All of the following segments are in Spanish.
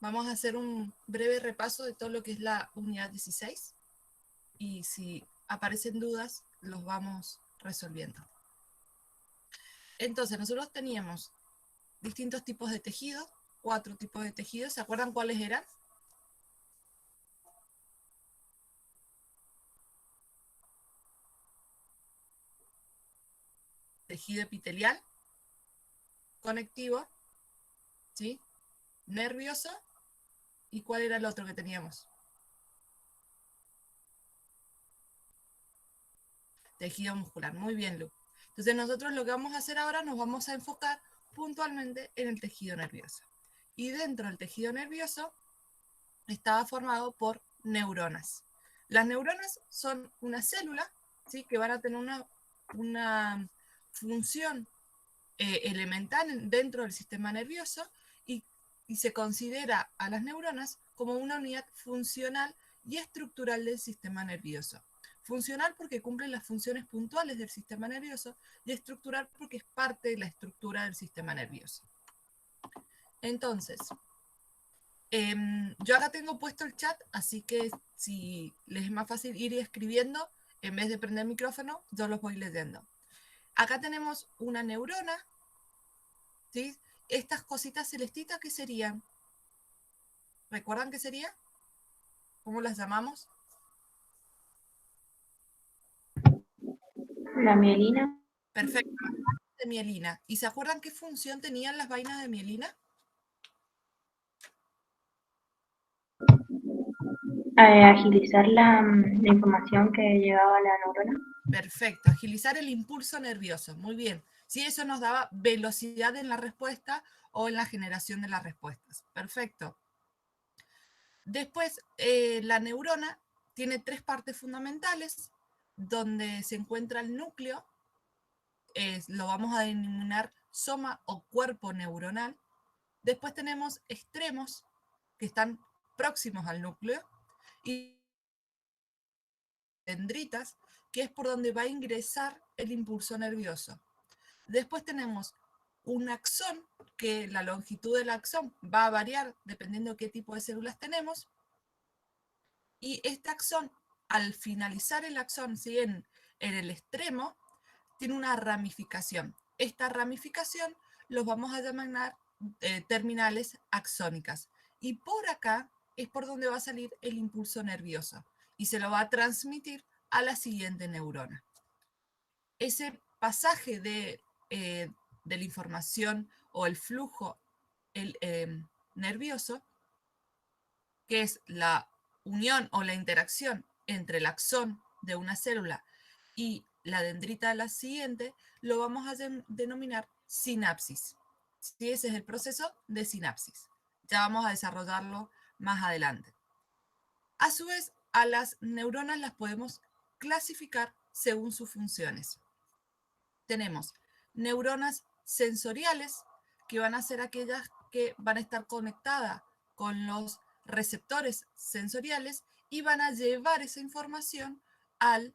Vamos a hacer un breve repaso de todo lo que es la unidad 16 y si aparecen dudas, los vamos resolviendo. Entonces, nosotros teníamos distintos tipos de tejidos, 4 tipos de tejidos. ¿Se acuerdan cuáles eran? Tejido epitelial, conectivo, ¿sí? Nervioso, ¿y cuál era el otro que teníamos? Tejido muscular. Muy bien, Lu. Entonces nosotros lo que vamos a hacer ahora, nos vamos a enfocar puntualmente en el tejido nervioso. Y dentro del tejido nervioso estaba formado por neuronas. Las neuronas son una célula, ¿sí? Que van a tener una función elemental dentro del sistema nervioso y se considera a las neuronas como una unidad funcional y estructural del sistema nervioso. Funcional porque cumple las funciones puntuales del sistema nervioso y estructural porque es parte de la estructura del sistema nervioso. Entonces, yo acá tengo puesto el chat, así que si les es más fácil ir escribiendo, en vez de prender el micrófono, yo los voy leyendo. Acá tenemos una neurona, ¿sí? Estas cositas celestitas, ¿qué serían? ¿Recuerdan qué sería? ¿Cómo las llamamos? La mielina. Perfecto, de mielina. ¿Y se acuerdan qué función tenían las vainas de mielina? Agilizar la información que llegaba a la neurona. Perfecto, agilizar el impulso nervioso. Muy bien. Sí, eso nos daba velocidad en la respuesta o en la generación de las respuestas. Perfecto. Después, la neurona tiene 3 partes fundamentales, donde se encuentra el núcleo, lo vamos a denominar soma o cuerpo neuronal. Después tenemos extremos, que están próximos al núcleo, y dendritas, que es por donde va a ingresar el impulso nervioso. Después tenemos un axón, que la longitud del axón va a variar dependiendo de qué tipo de células tenemos. Y este axón, al finalizar el axón, ¿sí? en el extremo, tiene una ramificación. Esta ramificación los vamos a llamar terminales axónicas. Y por acá es por donde va a salir el impulso nervioso y se lo va a transmitir a la siguiente neurona. Ese pasaje de la información o el flujo nervioso, que es la unión o la interacción entre el axón de una célula y la dendrita de la siguiente, lo vamos a denominar sinapsis. ¿Sí? Ese es el proceso de sinapsis. Ya vamos a desarrollarlo más adelante. A su vez, a las neuronas las podemos clasificar según sus funciones. Tenemos neuronas sensoriales, que van a ser aquellas que van a estar conectadas con los receptores sensoriales y van a llevar esa información al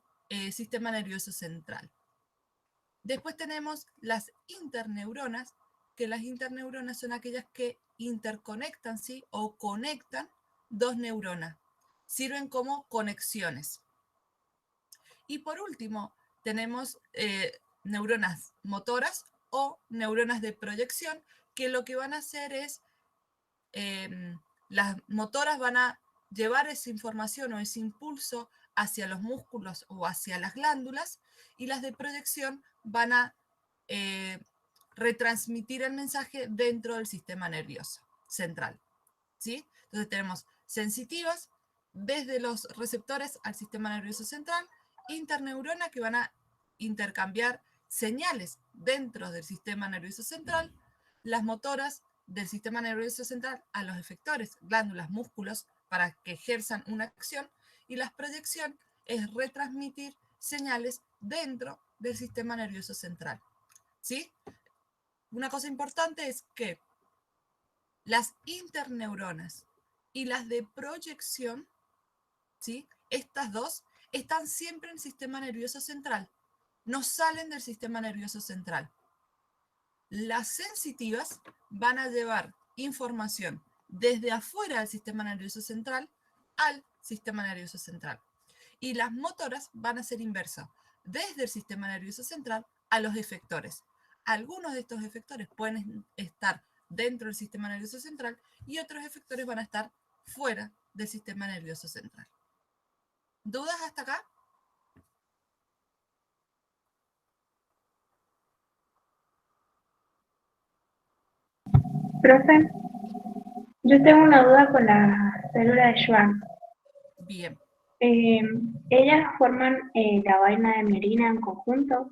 sistema nervioso central. Después tenemos las interneuronas, que las interneuronas son aquellas que interconectan, ¿sí? O conectan 2 neuronas. Sirven como conexiones. Y por último, tenemos neuronas motoras o neuronas de proyección, que lo que van a hacer es, las motoras van a llevar esa información o ese impulso hacia los músculos o hacia las glándulas, y las de proyección van a retransmitir el mensaje dentro del sistema nervioso central. ¿Sí? Entonces tenemos sensitivas desde los receptores al sistema nervioso central, interneuronas que van a intercambiar señales dentro del sistema nervioso central, las motoras del sistema nervioso central a los efectores, glándulas, músculos, para que ejerzan una acción, y la proyección es retransmitir señales dentro del sistema nervioso central. ¿Sí? Una cosa importante es que las interneuronas y las de proyección, ¿sí? Estas dos están siempre en el sistema nervioso central, no salen del sistema nervioso central. Las sensitivas van a llevar información desde afuera del sistema nervioso central al sistema nervioso central. Y las motoras van a ser inversas, desde el sistema nervioso central a los efectores. Algunos de estos efectores pueden estar dentro del sistema nervioso central y otros efectores van a estar fuera del sistema nervioso central. ¿Dudas hasta acá? Profe, yo tengo una duda con la célula de Schwann. Bien. ¿Ellas forman la vaina de mielina en conjunto?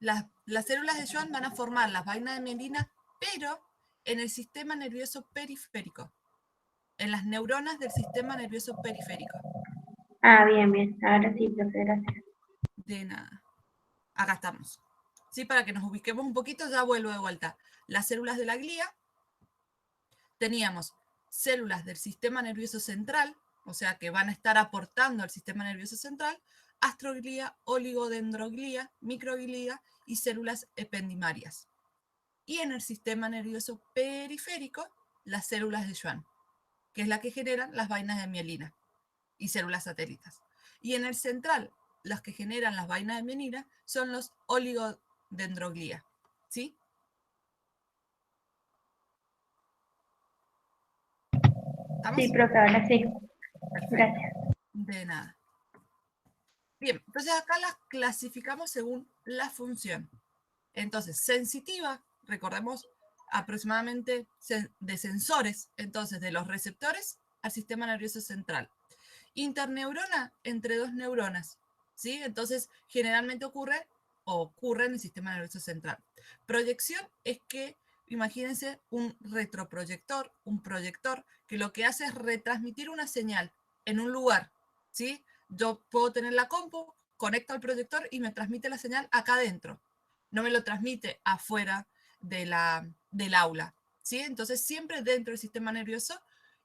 Las células de Schwann van a formar las vainas de mielina, pero en el sistema nervioso periférico, en las neuronas del sistema nervioso periférico. Ah, bien, bien. Ahora sí, profe, gracias. De nada. Acá estamos. ¿Sí? Para que nos ubiquemos un poquito, ya vuelvo de vuelta. Las células de la glía, teníamos células del sistema nervioso central, o sea que van a estar aportando al sistema nervioso central, astroglía, oligodendroglía, microglía y células ependimarias. Y en el sistema nervioso periférico, las células de Schwann, que es la que generan las vainas de mielina y células satélites. Y en el central, las que generan las vainas de mielina son los oligodendroglía. ¿Sí? Sí, ¿Estamos? profe, ahora sí. Perfecto. Gracias. De nada. Bien, entonces acá las clasificamos según la función. Entonces, sensitiva, recordemos, aproximadamente de sensores, entonces de los receptores al sistema nervioso central. Interneurona entre dos neuronas, ¿sí? Entonces, generalmente ocurre en el sistema nervioso central. Proyección es que, imagínense, un retroproyector, un proyector, que lo que hace es retransmitir una señal en un lugar, ¿sí? Yo puedo tener la compu, conecto al proyector y me transmite la señal acá adentro. No me lo transmite afuera del aula, ¿sí? Entonces, siempre dentro del sistema nervioso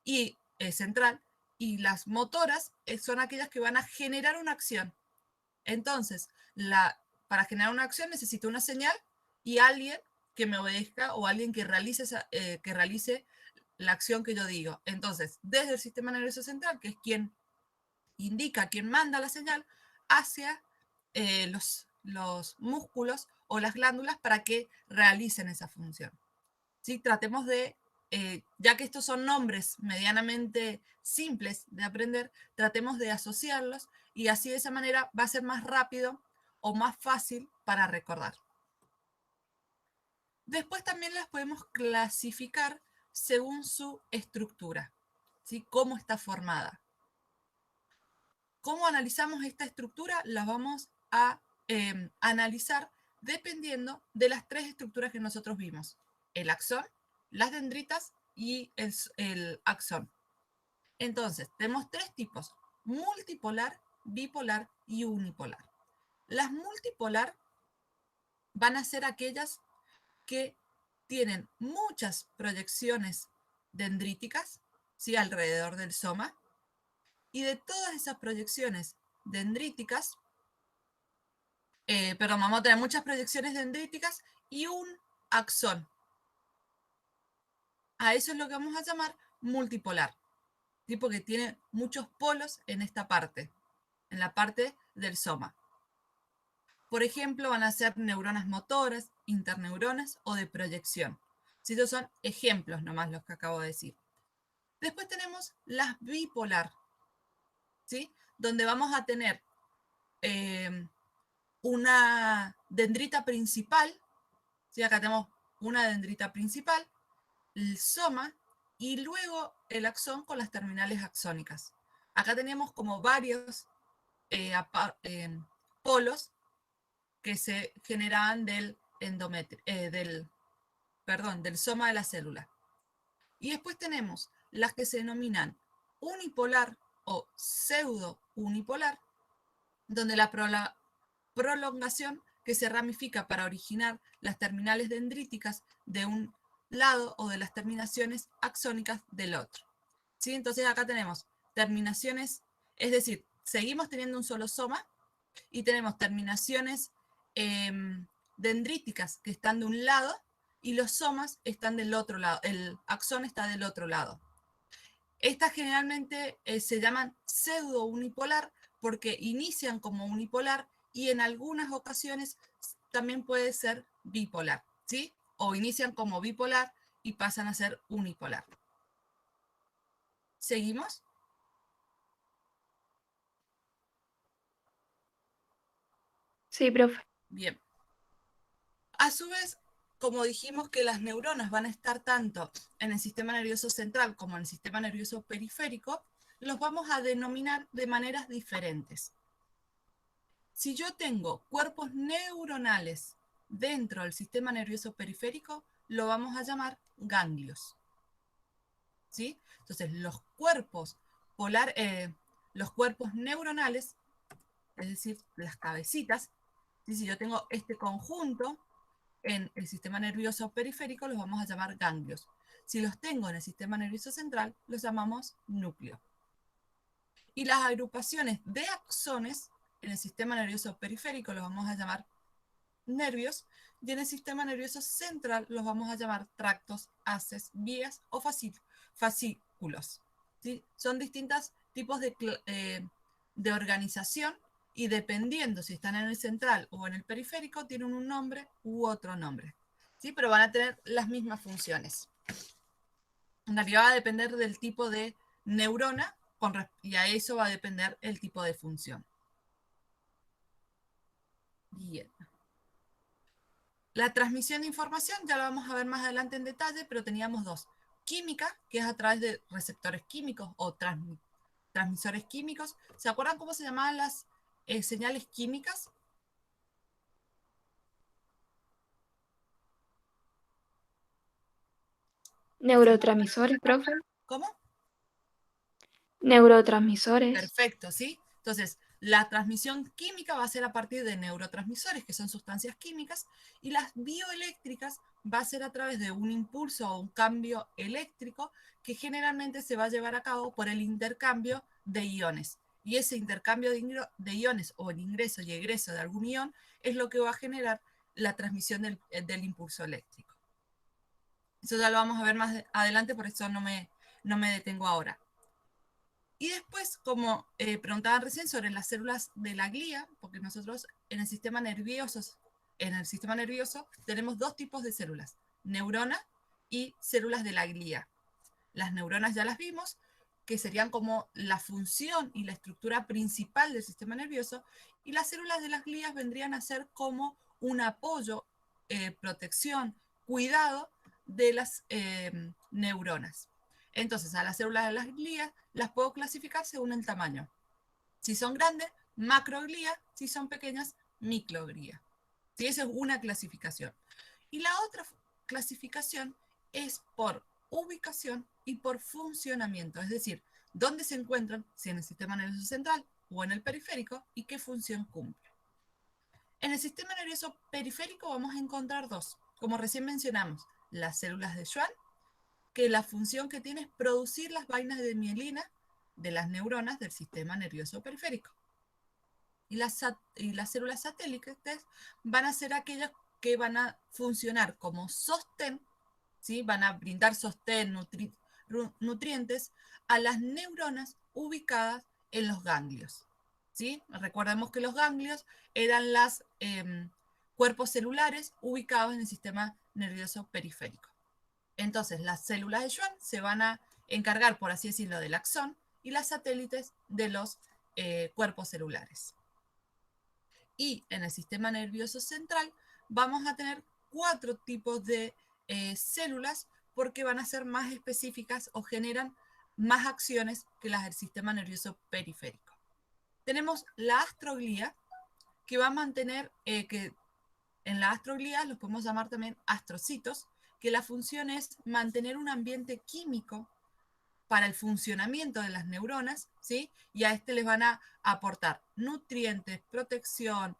y central, y las motoras son aquellas que van a generar una acción. Entonces, para generar una acción necesito una señal y alguien que me obedezca o alguien que realice la acción que yo digo. Entonces, desde el sistema nervioso central, que es quien indica, quien manda la señal, hacia los músculos o las glándulas para que realicen esa función. ¿Sí? Tratemos de, ya que estos son nombres medianamente simples de aprender, tratemos de asociarlos y así de esa manera va a ser más rápido o más fácil para recordar. Después también las podemos clasificar según su estructura, ¿sí? Cómo está formada. ¿Cómo analizamos esta estructura? La vamos a analizar dependiendo de las tres estructuras que nosotros vimos: el axón, las dendritas y el axón. Entonces, tenemos tres tipos: multipolar, bipolar y unipolar. Las multipolar van a ser aquellas que tienen muchas proyecciones dendríticas, ¿sí? Alrededor del soma, y de todas esas proyecciones dendríticas, vamos a tener muchas proyecciones dendríticas y un axón. A eso es lo que vamos a llamar multipolar, ¿sí? Porque tiene muchos polos en esta parte, en la parte del soma. Por ejemplo, van a ser neuronas motoras, interneuronas o de proyección. ¿Sí? Estos son ejemplos nomás los que acabo de decir. Después tenemos las bipolar, ¿sí? Donde vamos a tener una dendrita principal, ¿sí? Acá tenemos una dendrita principal, el soma y luego el axón con las terminales axónicas. Acá tenemos como varios polos que se generaban del soma de la célula. Y después tenemos las que se denominan unipolar o pseudo unipolar, donde la prolongación que se ramifica para originar las terminales dendríticas de un lado o de las terminaciones axónicas del otro. ¿Sí? Entonces acá tenemos terminaciones, es decir, seguimos teniendo un solo soma y tenemos terminaciones dendríticas que están de un lado y los somas están del otro lado, el axón está del otro lado. Estas generalmente se llaman pseudo unipolar porque inician como unipolar y en algunas ocasiones también puede ser bipolar, ¿sí? O inician como bipolar y pasan a ser unipolar. ¿Seguimos? Sí, profe. Bien. A su vez, como dijimos que las neuronas van a estar tanto en el sistema nervioso central como en el sistema nervioso periférico, los vamos a denominar de maneras diferentes. Si yo tengo cuerpos neuronales dentro del sistema nervioso periférico, lo vamos a llamar ganglios. ¿Sí? Entonces, los cuerpos neuronales, es decir, las cabecitas, ¿sí? Si yo tengo este conjunto en el sistema nervioso periférico, los vamos a llamar ganglios. Si los tengo en el sistema nervioso central, los llamamos núcleo. Y las agrupaciones de axones en el sistema nervioso periférico los vamos a llamar nervios, y en el sistema nervioso central los vamos a llamar tractos, haces, vías o fascículos. ¿Sí? Son distintos tipos de organización y dependiendo si están en el central o en el periférico, tienen un nombre u otro nombre. ¿Sí? Pero van a tener las mismas funciones. En realidad va a depender del tipo de neurona y a eso va a depender el tipo de función. Bien. La transmisión de información ya lo vamos a ver más adelante en detalle, pero teníamos dos. Química, que es a través de receptores químicos o transmisores químicos. ¿Se acuerdan cómo se llamaban las señales químicas? Neurotransmisores, profe. ¿Cómo? Neurotransmisores. Perfecto, ¿sí? Entonces, la transmisión química va a ser a partir de neurotransmisores, que son sustancias químicas, y las bioeléctricas va a ser a través de un impulso o un cambio eléctrico que generalmente se va a llevar a cabo por el intercambio de iones. Y ese intercambio de iones o el ingreso y egreso de algún ion es lo que va a generar la transmisión del impulso eléctrico. Eso ya lo vamos a ver más adelante, por eso no me detengo ahora. Y después, como preguntaban recién sobre las células de la glía, porque nosotros en el sistema nervioso tenemos dos tipos de células, neurona y células de la glía. Las neuronas ya las vimos, que serían como la función y la estructura principal del sistema nervioso, y las células de las glías vendrían a ser como un apoyo, protección, cuidado de las neuronas. Entonces, a las células de las glías las puedo clasificar según el tamaño. Si son grandes, macroglía; si son pequeñas, microglía. ¿Sí? Esa es una clasificación. Y la otra clasificación es por ubicación y por funcionamiento, es decir, dónde se encuentran, si en el sistema nervioso central o en el periférico, y qué función cumple. En el sistema nervioso periférico vamos a encontrar dos, como recién mencionamos, las células de Schwann, que la función que tiene es producir las vainas de mielina de las neuronas del sistema nervioso periférico. Y las células satélites van a ser aquellas que van a funcionar como sostén, ¿sí? Van a brindar sostén, nutrientes a las neuronas ubicadas en los ganglios. ¿Sí? Recordemos que los ganglios eran los cuerpos celulares ubicados en el sistema nervioso periférico. Entonces, las células de Schwann se van a encargar, por así decirlo, del axón, y las satélites de los cuerpos celulares. Y en el sistema nervioso central vamos a tener 4 tipos de células porque van a ser más específicas o generan más acciones que las del sistema nervioso periférico. Tenemos la astroglía, que va a mantener, que en la astroglía los podemos llamar también astrocitos, que la función es mantener un ambiente químico para el funcionamiento de las neuronas, ¿sí? Y a este les van a aportar nutrientes, protección,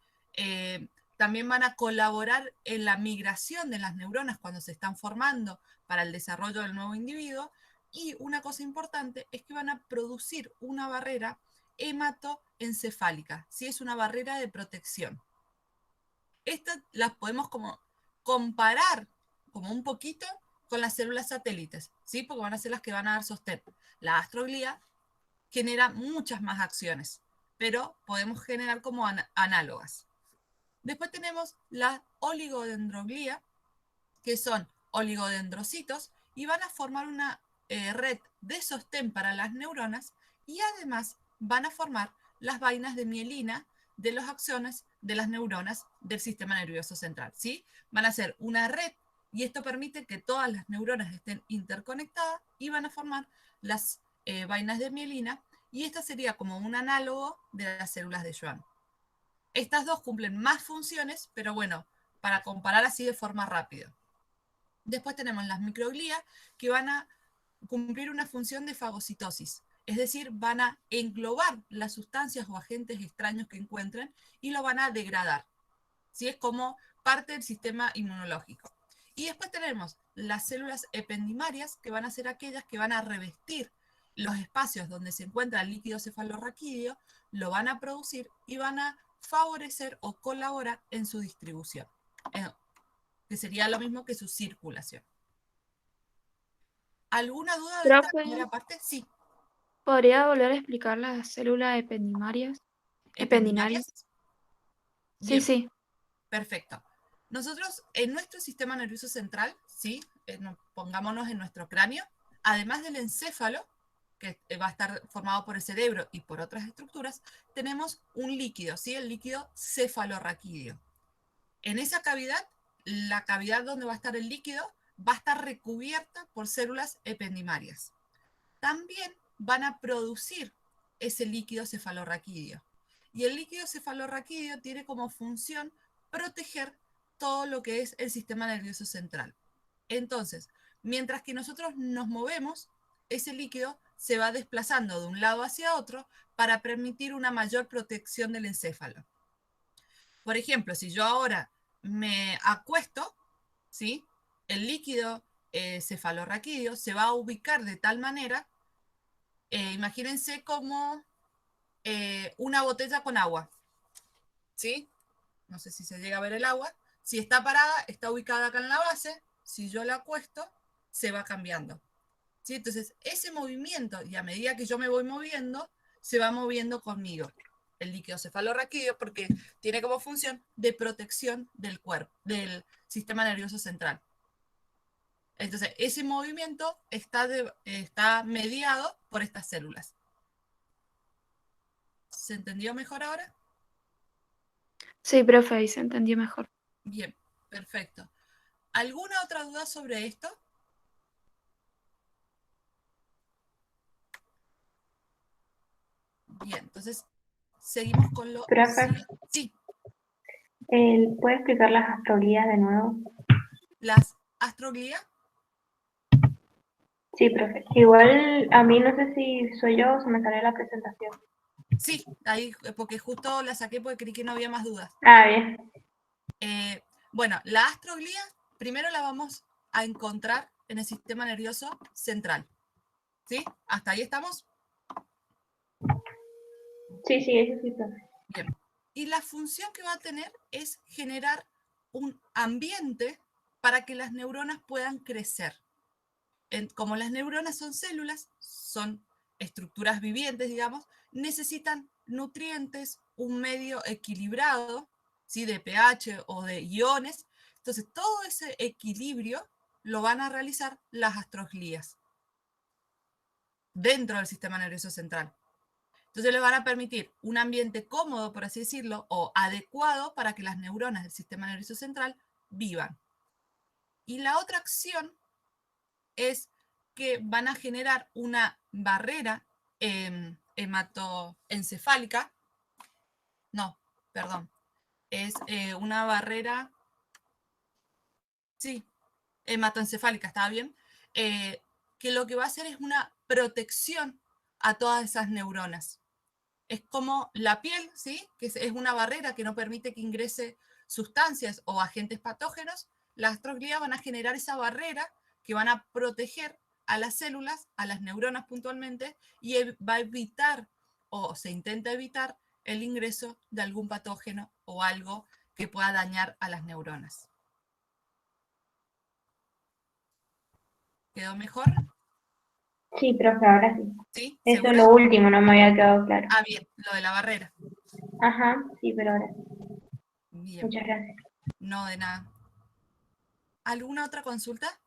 también van a colaborar en la migración de las neuronas cuando se están formando para el desarrollo del nuevo individuo. Y una cosa importante es que van a producir una barrera hematoencefálica, ¿sí? Es una barrera de protección. Estas las podemos como comparar como un poquito con las células satélites, ¿sí? Porque van a ser las que van a dar sostén. La astroglía genera muchas más acciones, pero podemos generar como análogas. Después tenemos la oligodendroglía, que son oligodendrocitos y van a formar una red de sostén para las neuronas y además van a formar las vainas de mielina de los axones de las neuronas del sistema nervioso central, ¿sí? Van a ser una red y esto permite que todas las neuronas estén interconectadas y van a formar las vainas de mielina y esta sería como un análogo de las células de Schwann. Estas dos cumplen más funciones, pero bueno, para comparar así de forma rápida. Después tenemos las microglías que van a cumplir una función de fagocitosis, es decir, van a englobar las sustancias o agentes extraños que encuentren y lo van a degradar. ¿Sí? Es como parte del sistema inmunológico. Y después tenemos las células ependimarias, que van a ser aquellas que van a revestir los espacios donde se encuentra el líquido cefalorraquídeo, lo van a producir y van a favorecer o colaborar en su distribución, que sería lo mismo que su circulación. ¿Alguna duda de esta Profe, primera parte? Sí. ¿podría volver a explicar las células ependimarias? Ependinarias. ¿Ependimarias? Sí, Bien, sí. perfecto. Nosotros en nuestro sistema nervioso central, ¿sí? Pongámonos en nuestro cráneo, además del encéfalo, que va a estar formado por el cerebro y por otras estructuras, tenemos un líquido, ¿sí? El líquido cefalorraquídeo. En esa cavidad, la cavidad donde va a estar el líquido, va a estar recubierta por células ependimarias. También van a producir ese líquido cefalorraquídeo. Y el líquido cefalorraquídeo tiene como función proteger todo lo que es el sistema nervioso central. Entonces, mientras que nosotros nos movemos, ese líquido se va desplazando de un lado hacia otro para permitir una mayor protección del encéfalo. Por ejemplo, si yo ahora me acuesto, ¿sí? El líquido cefalorraquídeo se va a ubicar de tal manera, imagínense como una botella con agua, ¿sí? No sé si se llega a ver el agua. Si está parada, está ubicada acá en la base. Si yo la acuesto, se va cambiando, ¿sí? Entonces, ese movimiento, y a medida que yo me voy moviendo, se va moviendo conmigo el líquido cefalorraquídeo porque tiene como función de protección del cuerpo, del sistema nervioso central. Entonces, ese movimiento está mediado por estas células. ¿Se entendió mejor ahora? Sí, profe, ahí se entendió mejor. Bien, perfecto. ¿Alguna otra duda sobre esto? Bien, entonces seguimos con lo Profe, siguiente. Sí, ¿puede explicar las astroglías de nuevo? las astroglías. Sí, profe. Igual a mí no sé si soy yo o se me sale la presentación. Sí, ahí, porque justo la saqué porque creí que no había más dudas. Ah, bien. Bueno, la astroglía primero la vamos a encontrar en el sistema nervioso central. ¿Sí? ¿Hasta ahí estamos? Sí, sí, eso sí, profe. Bien. Y la función que va a tener es generar un ambiente para que las neuronas puedan crecer. Como las neuronas son células, son estructuras vivientes, digamos, necesitan nutrientes, un medio equilibrado, ¿sí? De pH o de iones. Entonces, todo ese equilibrio lo van a realizar las astroglías dentro del sistema nervioso central. Entonces, les van a permitir un ambiente cómodo, por así decirlo, o adecuado para que las neuronas del sistema nervioso central vivan. Y la otra acción es que van a generar una barrera hematoencefálica. No, perdón. Es una barrera, sí, hematoencefálica, ¿estaba bien? Que lo que va a hacer es una protección a todas esas neuronas. Es como la piel, ¿sí? Que es una barrera que no permite que ingrese sustancias o agentes patógenos. Las astroglías van a generar esa barrera que van a proteger a las células, a las neuronas puntualmente, y va a evitar o se intenta evitar el ingreso de algún patógeno o algo que pueda dañar a las neuronas. ¿Quedó mejor? Sí, profe, ahora sí. ¿Sí? Eso es ¿Segura? lo último, no me había quedado claro. Ah, bien, lo de la barrera. Ajá, sí, pero ahora sí. Bien, Muchas gracias. no de nada. ¿Alguna otra consulta?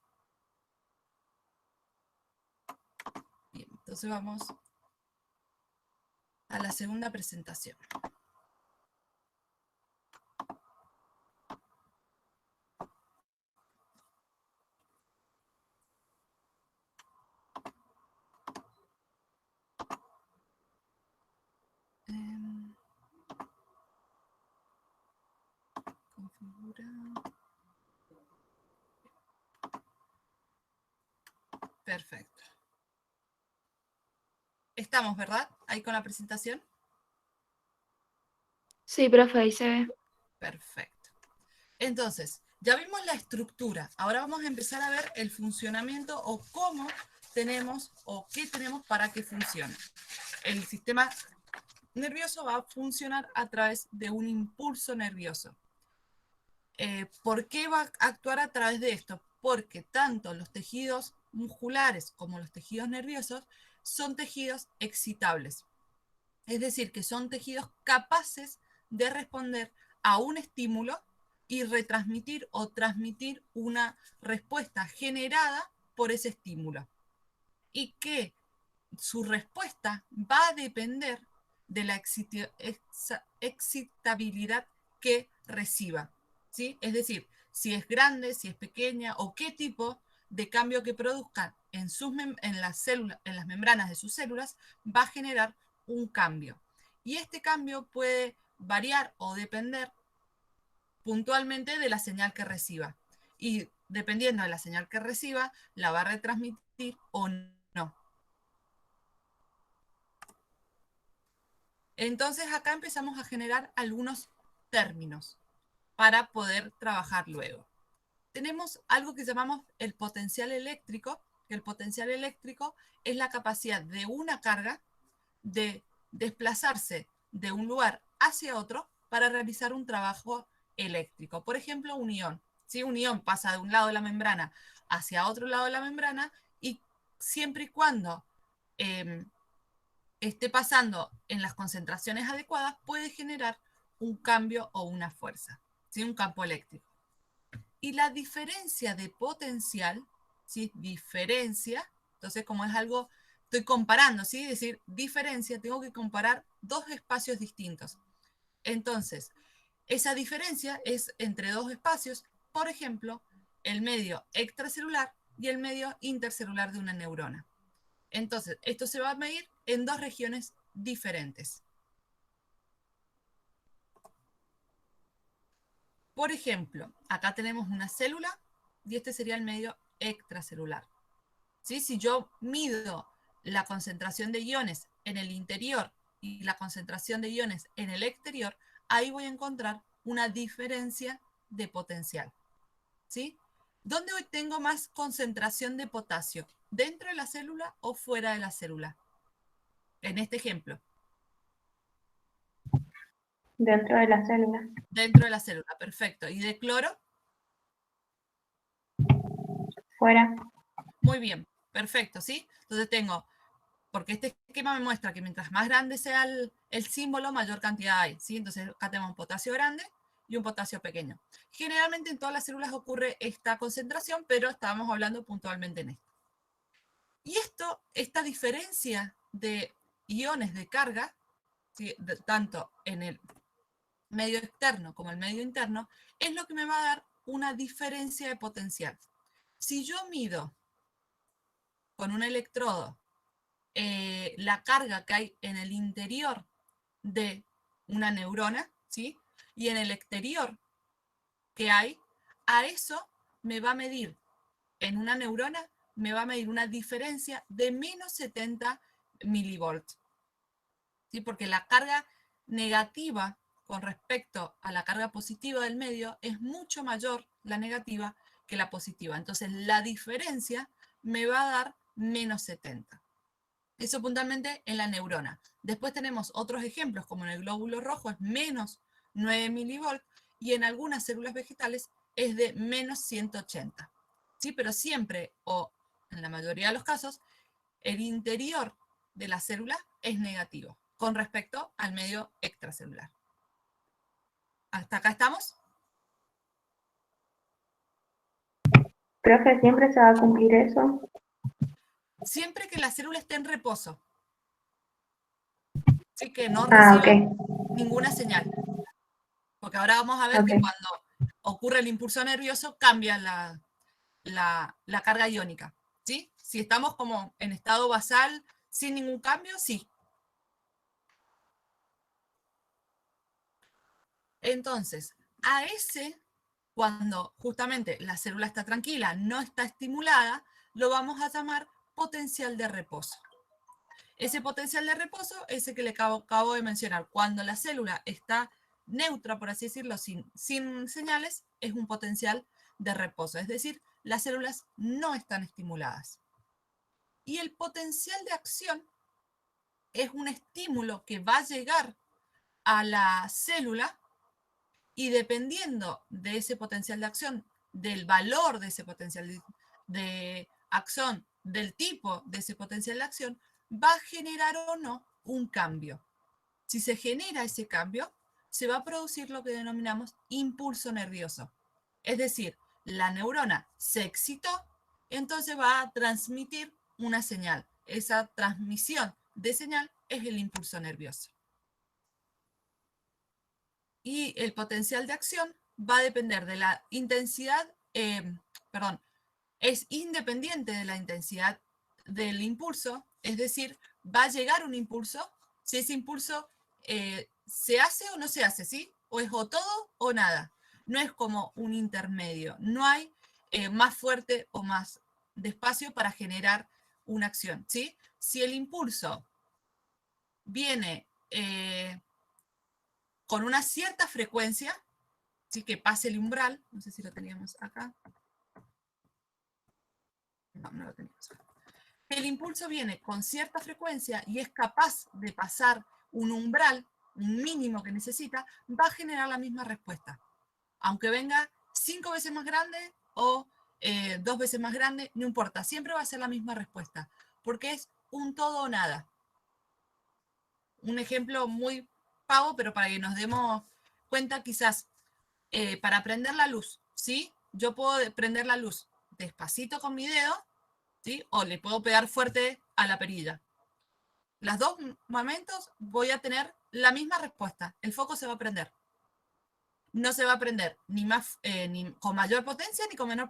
Bien, entonces vamos a la segunda presentación. Configura. Perfecto. Estamos, ¿verdad? Ahí con la presentación. Sí, profe, ahí se ve. Perfecto. Entonces, ya vimos la estructura. Ahora vamos a empezar a ver el funcionamiento o cómo tenemos o qué tenemos para que funcione. El sistema nervioso va a funcionar a través de un impulso nervioso. ¿Por qué va a actuar a través de esto? Porque tanto los tejidos musculares como los tejidos nerviosos son tejidos excitables. Es decir, que son tejidos capaces de responder a un estímulo y retransmitir o transmitir una respuesta generada por ese estímulo. Y que su respuesta va a depender de la excitabilidad que reciba. ¿Sí? Es decir, si es grande, si es pequeña o qué tipo de cambio que produzca en las membranas de sus células va a generar un cambio. Y este cambio puede variar o depender puntualmente de la señal que reciba. Y dependiendo de la señal que reciba, la va a retransmitir o no. Entonces acá empezamos a generar algunos términos para poder trabajar luego. Tenemos algo que llamamos el potencial eléctrico, que el potencial eléctrico es la capacidad de una carga de desplazarse de un lugar hacia otro para realizar un trabajo eléctrico. Por ejemplo, un ión. ¿Sí? Un ión pasa de un lado de la membrana hacia otro lado de la membrana y siempre y cuando esté pasando en las concentraciones adecuadas, puede generar un cambio o una fuerza, ¿sí? Un campo eléctrico. Y la diferencia de potencial, ¿sí? Diferencia, entonces como es algo, estoy comparando, ¿sí? Es decir, diferencia, tengo que comparar dos espacios distintos. Entonces, esa diferencia es entre dos espacios, por ejemplo, el medio extracelular y el medio intercelular de una neurona. Entonces, esto se va a medir en dos regiones diferentes. Por ejemplo, acá tenemos una célula y este sería el medio extracelular. ¿Sí? Si yo mido la concentración de iones en el interior y la concentración de iones en el exterior, ahí voy a encontrar una diferencia de potencial. ¿Sí? ¿Dónde hoy tengo más concentración de potasio? ¿Dentro de la célula o fuera de la célula? En este ejemplo. Dentro de la célula. Dentro de la célula, perfecto. ¿Y de cloro? Fuera. Muy bien, perfecto, ¿sí? Entonces tengo, porque este esquema me muestra que mientras más grande sea el símbolo, mayor cantidad hay, ¿sí? Entonces acá tenemos un potasio grande y un potasio pequeño. Generalmente en todas las células ocurre esta concentración, pero estábamos hablando puntualmente en esto. Y esta diferencia de iones de carga, ¿sí? Tanto en el medio externo como el medio interno, es lo que me va a dar una diferencia de potencial. Si yo mido con un electrodo la carga que hay en el interior de una neurona, ¿sí? Y en el exterior que hay, a eso me va a medir, en una neurona, me va a medir una diferencia de menos 70 milivolts, ¿sí? Porque la carga negativa con respecto a la carga positiva del medio es mucho mayor la negativa que la positiva. Entonces la diferencia me va a dar menos 70. Eso puntualmente en la neurona. Después tenemos otros ejemplos, como en el glóbulo rojo es menos 9 milivolts y en algunas células vegetales es de menos 180. ¿Sí? Pero siempre, o en la mayoría de los casos, el interior de la célula es negativo con respecto al medio extracelular. ¿Hasta acá estamos? Profe, ¿siempre se va a cumplir eso? Siempre que la célula esté en reposo. Así que no Ah, reciba ok, ninguna señal. Porque ahora vamos a ver ok. que cuando ocurre el impulso nervioso cambia la carga iónica. ¿Sí? Si estamos como en estado basal sin ningún cambio, sí. Entonces, a ese, cuando justamente la célula está tranquila, no está estimulada, lo vamos a llamar potencial de reposo. Ese potencial de reposo es el que le acabo de mencionar. Cuando la célula está neutra, por así decirlo, sin señales, es un potencial de reposo. Es decir, las células no están estimuladas. Y el potencial de acción es un estímulo que va a llegar a la célula y dependiendo de ese potencial de acción, del valor de ese potencial de acción, del tipo de ese potencial de acción, va a generar o no un cambio. Si se genera ese cambio, se va a producir lo que denominamos impulso nervioso. Es decir, la neurona se excitó, entonces va a transmitir una señal. Esa transmisión de señal es el impulso nervioso. Y el potencial de acción va a depender de la intensidad, es independiente de la intensidad del impulso, es decir, va a llegar un impulso, si ese impulso se hace o no se hace, ¿sí? O es o todo o nada. No es como un intermedio, no hay más fuerte o más despacio para generar una acción, ¿sí? Si el impulso viene con una cierta frecuencia, ¿sí? Que pase el umbral, no sé si lo teníamos acá. No, no lo teníamos acá. El impulso viene con cierta frecuencia y es capaz de pasar un umbral, un mínimo que necesita, va a generar la misma respuesta. Aunque venga 5 veces más grande o 2 veces más grande, no importa, siempre va a ser la misma respuesta, porque es un todo o nada. Un ejemplo muy pavo, pero para que nos demos cuenta quizás, para prender la luz, ¿sí? Yo puedo prender la luz despacito con mi dedo, ¿sí? O le puedo pegar fuerte a la perilla. Los dos momentos voy a tener la misma respuesta. El foco se va a prender. No se va a prender ni con mayor potencia ni con menor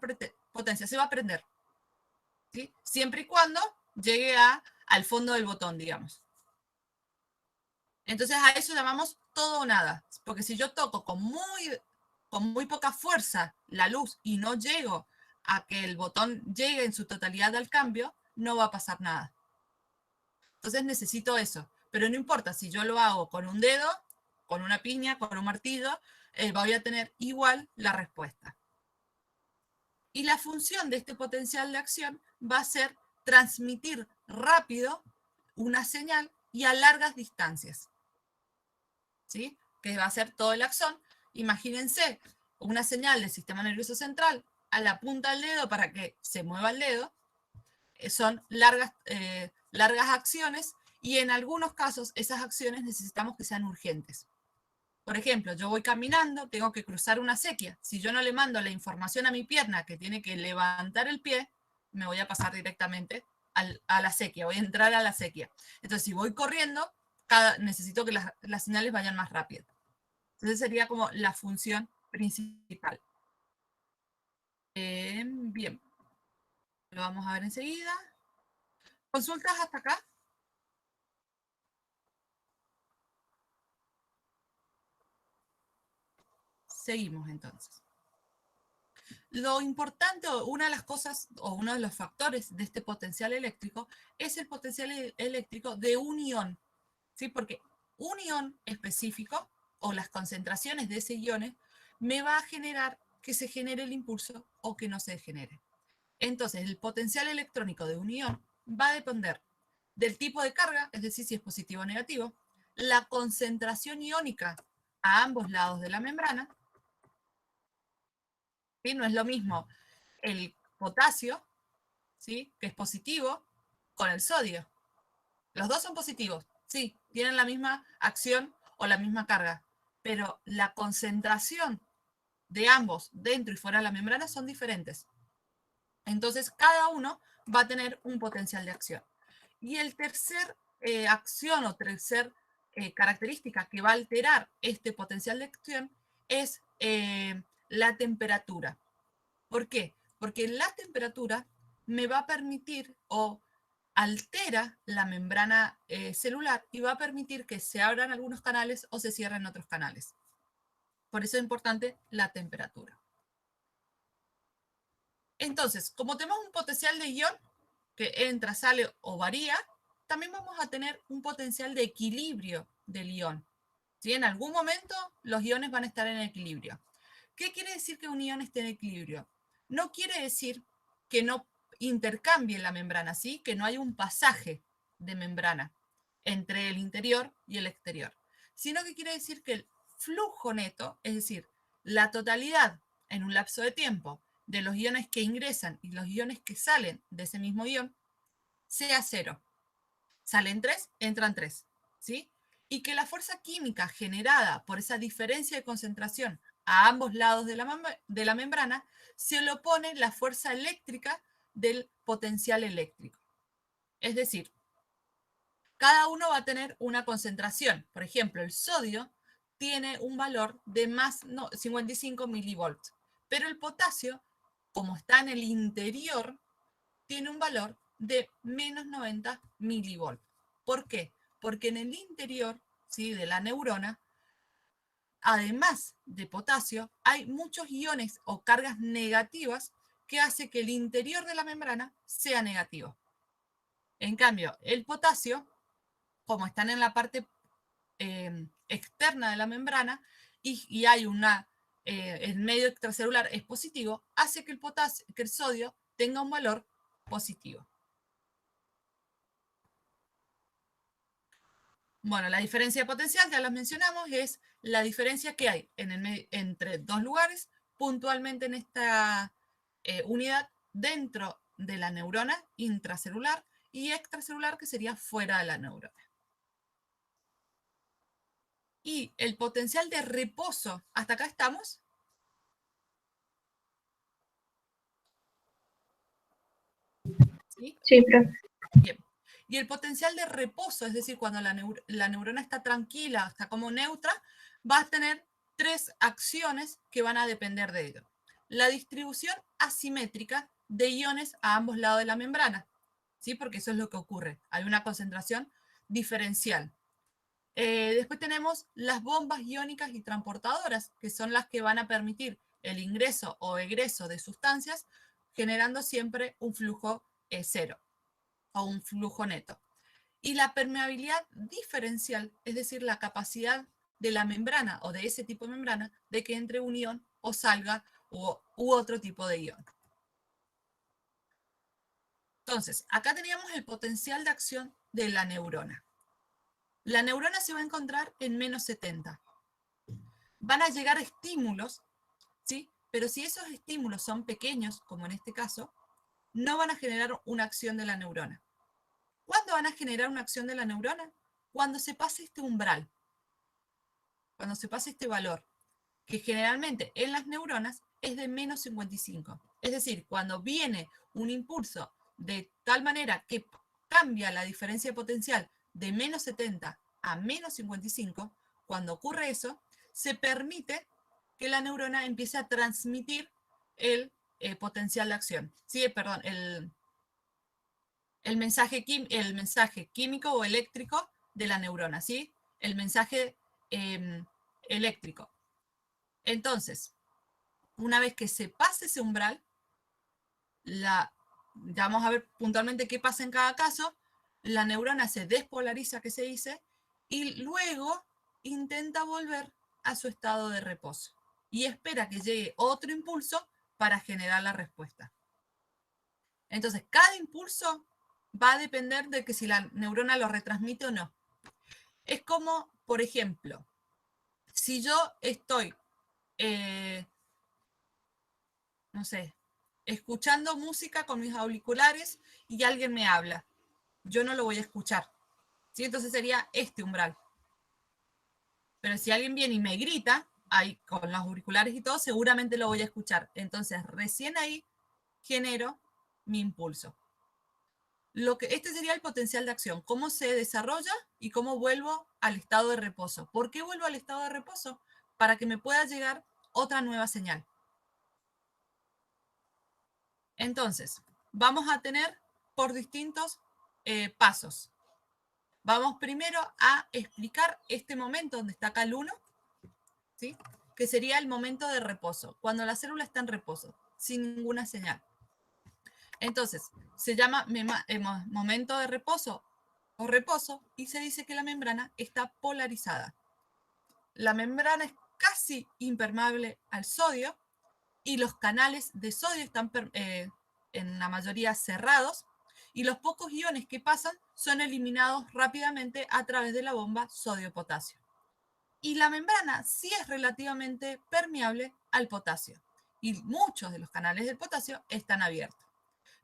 potencia. Se va a prender. ¿Sí? Siempre y cuando llegue al fondo del botón, digamos. Entonces a eso llamamos todo o nada. Porque si yo toco con muy poca fuerza la luz y no llego a que el botón llegue en su totalidad al cambio, no va a pasar nada. Entonces necesito eso. Pero no importa si yo lo hago con un dedo, con una piña, con un martillo, voy a tener igual la respuesta. Y la función de este potencial de acción va a ser transmitir rápido una señal y a largas distancias. ¿Sí? Que va a ser todo el axón. Imagínense una señal del sistema nervioso central a la punta del dedo para que se mueva el dedo. Son largas acciones y en algunos casos esas acciones necesitamos que sean urgentes. Por ejemplo, yo voy caminando, tengo que cruzar una acequia. Si yo no le mando la información a mi pierna que tiene que levantar el pie, me voy a pasar directamente a la acequia, voy a entrar a la acequia. Entonces, si voy corriendo, necesito que las señales vayan más rápido. Entonces sería como la función principal. Bien, lo vamos a ver enseguida. ¿Consultas hasta acá? Seguimos entonces. Lo importante, una de las cosas o uno de los factores de este potencial eléctrico es el potencial eléctrico de un ion, ¿sí? Porque un ion específico o las concentraciones de ese ion me va a generar que se genere el impulso o que no se genere. Entonces, el potencial electrónico de un ion va a depender del tipo de carga, es decir, si es positivo o negativo, la concentración iónica a ambos lados de la membrana. ¿Sí? No es lo mismo el potasio, ¿sí? Que es positivo, con el sodio. Los dos son positivos, sí, tienen la misma acción o la misma carga, pero la concentración de ambos dentro y fuera de la membrana son diferentes. Entonces, cada uno va a tener un potencial de acción. Y el tercer acción o tercer característica que va a alterar este potencial de acción es la temperatura. ¿Por qué? Porque la temperatura me va a permitir o altera la membrana celular y va a permitir que se abran algunos canales o se cierren otros canales. Por eso es importante la temperatura. Entonces, como tenemos un potencial de ion que entra, sale o varía, también vamos a tener un potencial de equilibrio del ion. ¿Sí? En algún momento los iones van a estar en equilibrio. ¿Qué quiere decir que un ion esté en equilibrio? No quiere decir que no intercambie la membrana, ¿sí? Que no hay un pasaje de membrana entre el interior y el exterior, sino que quiere decir que el flujo neto, es decir, la totalidad en un lapso de tiempo de los iones que ingresan y los iones que salen de ese mismo ion, sea cero. Salen 3, entran 3, ¿sí? Y que la fuerza química generada por esa diferencia de concentración a ambos lados de la membrana se le opone la fuerza eléctrica del potencial eléctrico. Es decir, cada uno va a tener una concentración. Por ejemplo, el sodio tiene un valor de más 55 milivolts, pero el potasio, como está en el interior, tiene un valor de menos 90 milivolts. ¿Por qué? Porque en el interior, ¿sí?, de la neurona, además de potasio, hay muchos iones o cargas negativas que hace que el interior de la membrana sea negativo. En cambio, el potasio, como están en la parte externa de la membrana y hay el medio extracelular es positivo, hace que el sodio tenga un valor positivo. Bueno, la diferencia de potencial, ya la mencionamos, es la diferencia que hay entre dos lugares, puntualmente en esta unidad, dentro de la neurona intracelular y extracelular, que sería fuera de la neurona. Y el potencial de reposo, ¿hasta acá estamos? ¿Sí? Sí, profe. Bien. Y el potencial de reposo, es decir, cuando la neurona está tranquila, está como neutra, va a tener tres acciones que van a depender de ello. La distribución asimétrica de iones a ambos lados de la membrana, ¿sí? Porque eso es lo que ocurre. Hay una concentración diferencial. Después tenemos las bombas iónicas y transportadoras, que son las que van a permitir el ingreso o egreso de sustancias, generando siempre un flujo cero o un flujo neto. Y la permeabilidad diferencial, es decir, la capacidad de la membrana o de ese tipo de membrana de que entre un ion o salga u otro tipo de ion. Entonces, acá teníamos el potencial de acción de la neurona. La neurona se va a encontrar en menos 70. Van a llegar estímulos, ¿sí? Pero si esos estímulos son pequeños, como en este caso, no van a generar una acción de la neurona. ¿Cuándo van a generar una acción de la neurona? Cuando se pase este umbral, cuando se pase este valor, que generalmente en las neuronas es de menos 55. Es decir, cuando viene un impulso de tal manera que cambia la diferencia de potencial de menos 70 a menos 55, cuando ocurre eso, se permite que la neurona empiece a transmitir el potencial de acción. Sí, perdón, el mensaje químico o eléctrico de la neurona, ¿sí? El mensaje eléctrico. Entonces, una vez que se pase ese umbral, ya vamos a ver puntualmente qué pasa en cada caso, la neurona se despolariza, que se dice, y luego intenta volver a su estado de reposo y espera que llegue otro impulso para generar la respuesta. Entonces, cada impulso va a depender de que si la neurona lo retransmite o no. Es como, por ejemplo, si yo estoy, no sé, escuchando música con mis auriculares y alguien me habla. Yo no lo voy a escuchar. ¿Sí? Entonces sería este umbral. Pero si alguien viene y me grita, ahí con los auriculares y todo, seguramente lo voy a escuchar. Entonces recién ahí genero mi impulso. Este sería el potencial de acción, cómo se desarrolla y cómo vuelvo al estado de reposo. ¿Por qué vuelvo al estado de reposo? Para que me pueda llegar otra nueva señal. Entonces, vamos a tener por distintos pasos. Vamos primero a explicar este momento donde está acá el 1, ¿sí? Que sería el momento de reposo, cuando la célula está en reposo, sin ninguna señal. Entonces, se llama momento de reposo o reposo y se dice que la membrana está polarizada. La membrana es casi impermeable al sodio y los canales de sodio están en la mayoría cerrados y los pocos iones que pasan son eliminados rápidamente a través de la bomba sodio-potasio. Y la membrana sí es relativamente permeable al potasio y muchos de los canales del potasio están abiertos,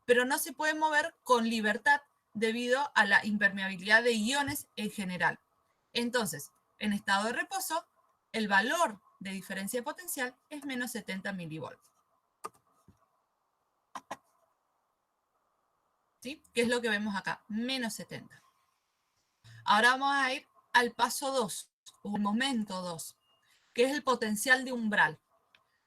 pero no se puede mover con libertad debido a la impermeabilidad de iones en general. Entonces, en estado de reposo, el valor de diferencia potencial es menos 70 milivolts. ¿Sí? ¿Qué es lo que vemos acá? Menos 70. Ahora vamos a ir al paso 2, o el momento 2, que es el potencial de umbral.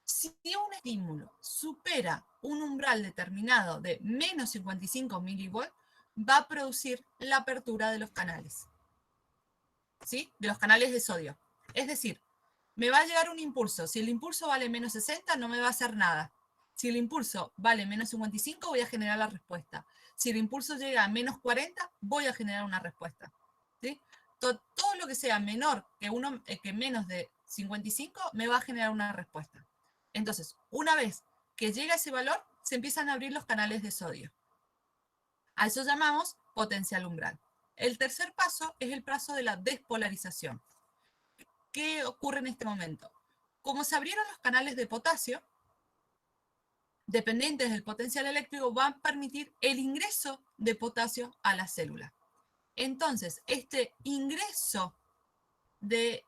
Si un estímulo supera un umbral determinado de menos 55 milivolts, va a producir la apertura de los canales, ¿sí? De los canales de sodio. Es decir, me va a llegar un impulso. Si el impulso vale menos 60, no me va a hacer nada. Si el impulso vale menos 55, voy a generar la respuesta. Si el impulso llega a menos 40, voy a generar una respuesta. ¿Sí? Todo lo que sea menor que menos de 55 me va a generar una respuesta. Entonces, una vez que llega ese valor, se empiezan a abrir los canales de sodio. A eso llamamos potencial umbral. El tercer paso es el paso de la despolarización. ¿Qué ocurre en este momento? Como se abrieron los canales de potasio, dependientes del potencial eléctrico, van a permitir el ingreso de potasio a la célula. Entonces, este ingreso de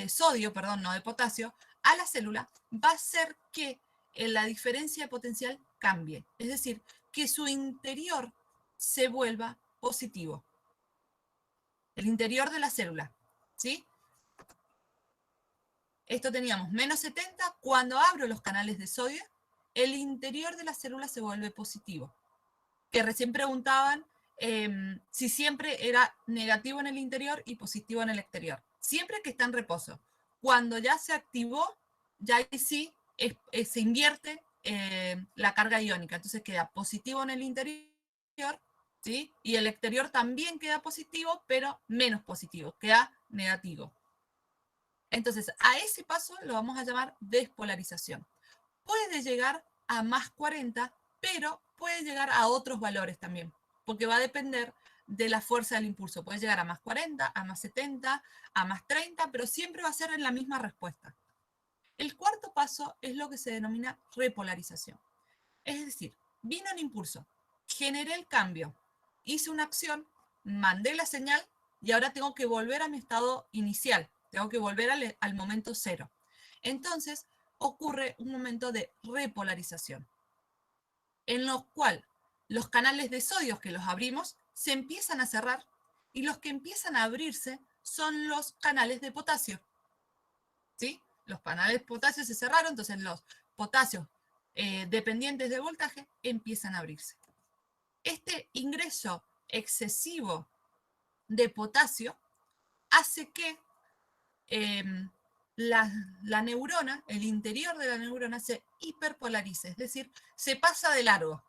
sodio, perdón, no de potasio, a la célula va a hacer que la diferencia de potencial cambie. Es decir, que su interior se vuelva positivo. El interior de la célula, ¿sí? Esto teníamos menos 70. Cuando abro los canales de sodio, el interior de la célula se vuelve positivo. Que recién preguntaban si siempre era negativo en el interior y positivo en el exterior. Siempre que está en reposo. Cuando ya se activó, ya ahí sí se invierte la carga iónica. Entonces queda positivo en el interior, ¿sí? Y el exterior también queda positivo, pero menos positivo, queda negativo. Entonces, a ese paso lo vamos a llamar despolarización. Puede llegar a más 40, pero puede llegar a otros valores también, porque va a depender de la fuerza del impulso. Puede llegar a más 40, a más 70, a más 30, pero siempre va a ser en la misma respuesta. El cuarto paso es lo que se denomina repolarización. Es decir, vino un impulso, generé el cambio, hice una acción, mandé la señal y ahora tengo que volver a mi estado inicial, tengo que volver al momento cero. Entonces ocurre un momento de repolarización, en lo cual los canales de sodio que los abrimos se empiezan a cerrar y los que empiezan a abrirse son los canales de potasio. ¿Sí? Los canales de potasio se cerraron, entonces los potasios dependientes de voltaje empiezan a abrirse. Este ingreso excesivo de potasio hace que la neurona, el interior de la neurona se hiperpolarice, es decir, se pasa de largo.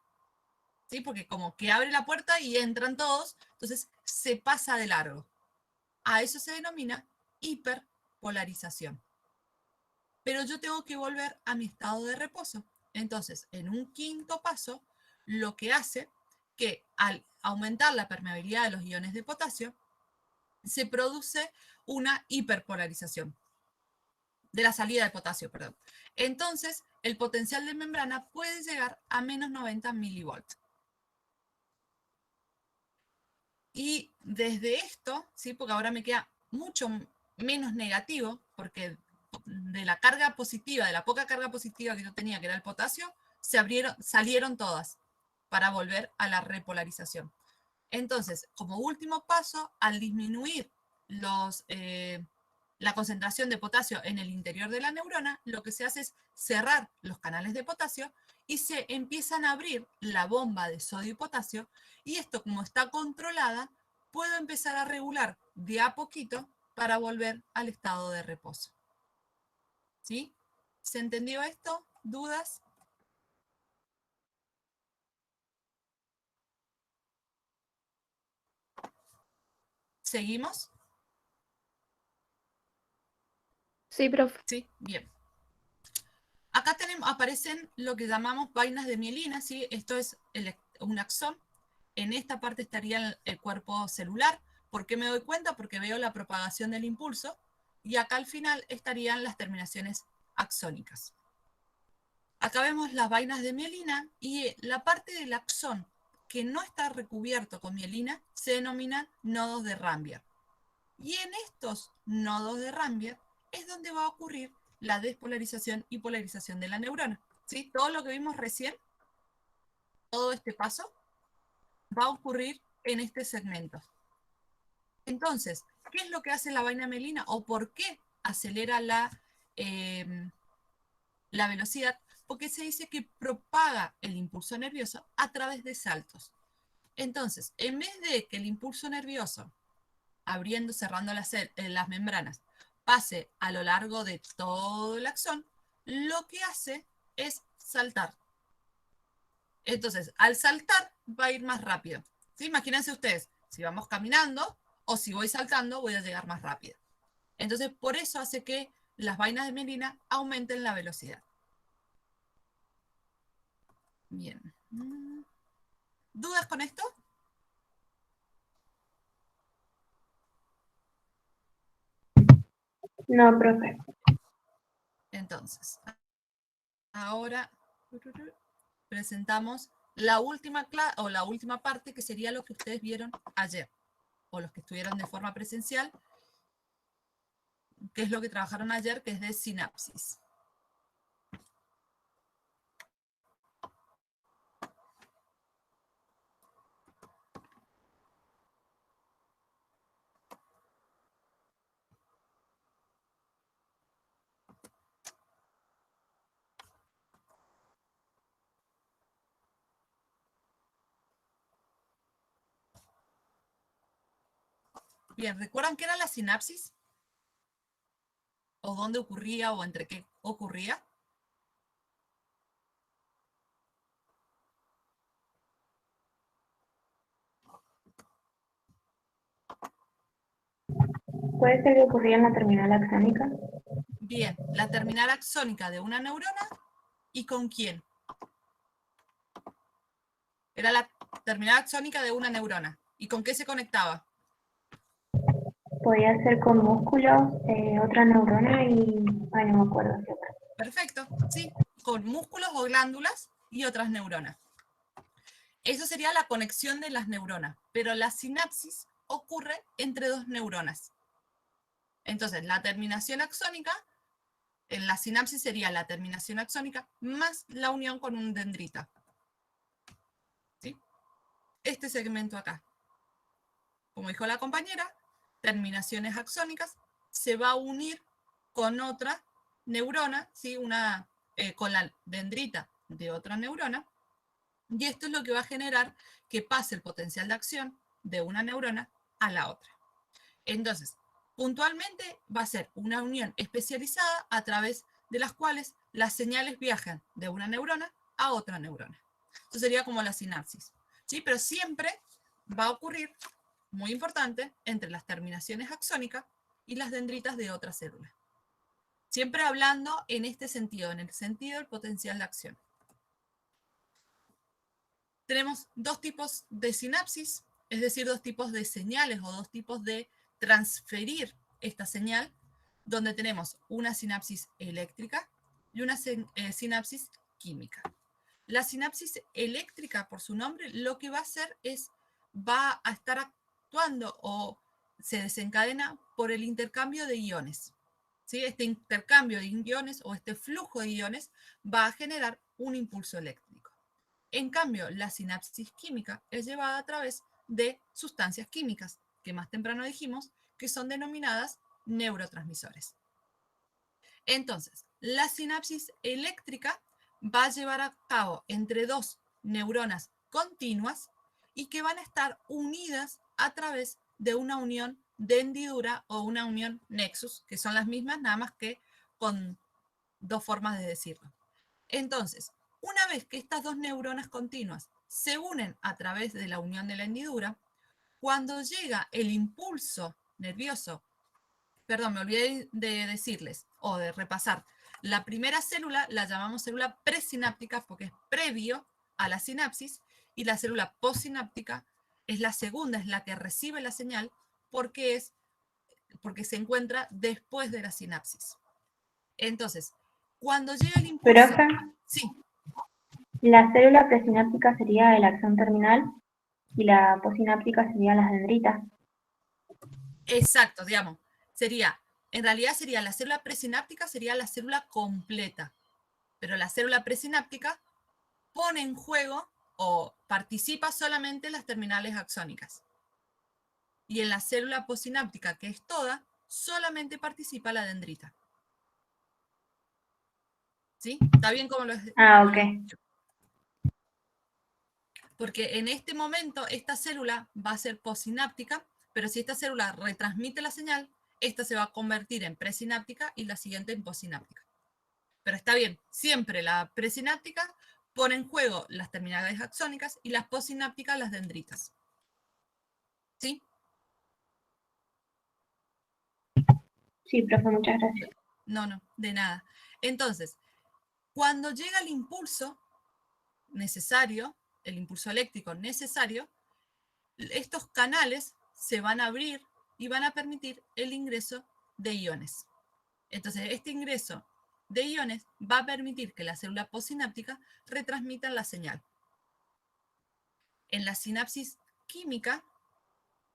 ¿Sí? Porque como que abre la puerta y entran todos, entonces se pasa de largo. A eso se denomina hiperpolarización. Pero yo tengo que volver a mi estado de reposo. Entonces, en un quinto paso, lo que hace que al aumentar la permeabilidad de los iones de potasio, se produce una hiperpolarización. de la salida de potasio, perdón. Entonces, el potencial de membrana puede llegar a menos 90 milivolts. Y desde esto, ¿sí? Porque ahora me queda mucho menos negativo, porque de la carga positiva, de la poca carga positiva que yo tenía, que era el potasio, salieron todas para volver a la repolarización. Entonces, como último paso, al disminuir la concentración de potasio en el interior de la neurona, lo que se hace es cerrar los canales de potasio y se empiezan a abrir la bomba de sodio y potasio, y esto, como está controlada, puedo empezar a regular de a poquito para volver al estado de reposo. ¿Sí? ¿Se entendió esto? ¿Dudas? ¿Seguimos? Sí, profe. Sí, bien. Acá aparecen lo que llamamos vainas de mielina, ¿sí? Esto es un axón. En esta parte estaría el cuerpo celular. ¿Por qué me doy cuenta? Porque veo la propagación del impulso. Y acá al final estarían las terminaciones axónicas. Acá vemos las vainas de mielina y la parte del axón que no está recubierto con mielina se denominan nodos de Rambier. Y en estos nodos de Rambier es donde va a ocurrir la despolarización y polarización de la neurona. ¿Sí? Todo lo que vimos recién, todo este paso, va a ocurrir en este segmento. Entonces, ¿qué es lo que hace la vaina mielina o por qué acelera la velocidad? Porque se dice que propaga el impulso nervioso a través de saltos. Entonces, en vez de que el impulso nervioso, abriendo, cerrando las membranas, pase a lo largo de todo el axón, lo que hace es saltar. Entonces, al saltar va a ir más rápido. ¿Sí? Imagínense ustedes, si vamos caminando o si voy saltando, voy a llegar más rápido. Entonces, por eso hace que las vainas de mielina aumenten la velocidad. Bien. ¿Dudas con esto? No, profe. Entonces, ahora presentamos la última parte, que sería lo que ustedes vieron ayer, o los que estuvieron de forma presencial, que es lo que trabajaron ayer, que es de sinapsis. Bien, ¿recuerdan qué era la sinapsis? ¿O dónde ocurría o entre qué ocurría? ¿Puede ser que ocurría en la terminal axónica? Bien, la terminal axónica de una neurona, ¿y con quién? Era la terminal axónica de una neurona. ¿Y con qué se conectaba? Podía ser con músculos, otra neurona y... Ay, no me acuerdo qué otra. Perfecto, sí, con músculos o glándulas y otras neuronas. Eso sería la conexión de las neuronas, pero la sinapsis ocurre entre dos neuronas. Entonces, la terminación axónica, en la sinapsis sería la terminación axónica más la unión con un dendrita. ¿Sí? Este segmento acá, como dijo la compañera, terminaciones axónicas, se va a unir con otra neurona, ¿sí? Con la dendrita de otra neurona, y esto es lo que va a generar que pase el potencial de acción de una neurona a la otra. Entonces, puntualmente va a ser una unión especializada a través de las cuales las señales viajan de una neurona a otra neurona. Eso sería como la sinapsis, ¿sí? Pero siempre va a ocurrir, muy importante, entre las terminaciones axónicas y las dendritas de otra célula. Siempre hablando en este sentido, en el sentido del potencial de acción. Tenemos dos tipos de sinapsis, es decir, dos tipos de señales o dos tipos de transferir esta señal. donde tenemos una sinapsis eléctrica y una sinapsis química. La sinapsis eléctrica, por su nombre, lo que va a hacer es, va a estar actuando o se desencadena por el intercambio de iones. ¿Sí? Este intercambio de iones o este flujo de iones va a generar un impulso eléctrico. En cambio, la sinapsis química es llevada a través de sustancias químicas, que más temprano dijimos que son denominadas neurotransmisores. Entonces, la sinapsis eléctrica va a llevar a cabo entre dos neuronas continuas y que van a estar unidas a través de una unión de hendidura o una unión nexus, que son las mismas, nada más que con dos formas de decirlo. Entonces, una vez que estas dos neuronas continuas se unen a través de la unión de la hendidura, cuando llega el impulso nervioso, perdón, me olvidé de decirles o de repasar, la primera célula la llamamos célula presináptica porque es previo a la sinapsis, y la célula postsináptica es la segunda, es la que recibe la señal porque se encuentra después de la sinapsis. Entonces, cuando llega el impulso... Profe, Sí, la célula presináptica sería el axón terminal y la postsináptica serían las dendritas. exacto, digamos. En realidad sería la célula presináptica, sería la célula completa. Pero la célula presináptica pone en juego o participa solamente en las terminales axónicas. Y en la célula postsináptica, que es toda, solamente participa la dendrita. ¿Sí? ¿Está bien cómo lo es? Ok. Porque en este momento esta célula va a ser postsináptica, pero si esta célula retransmite la señal, esta se va a convertir en presináptica y la siguiente en postsináptica. Pero está bien, siempre la presináptica pone en juego las terminales axónicas y las postsinápticas las dendritas. ¿Sí? Sí, profe, muchas gracias. No, de nada. Entonces, cuando llega el impulso necesario, el impulso eléctrico necesario, estos canales se van a abrir y van a permitir el ingreso de iones. Entonces, este ingreso de iones va a permitir que la célula postsináptica retransmita la señal. En la sinapsis química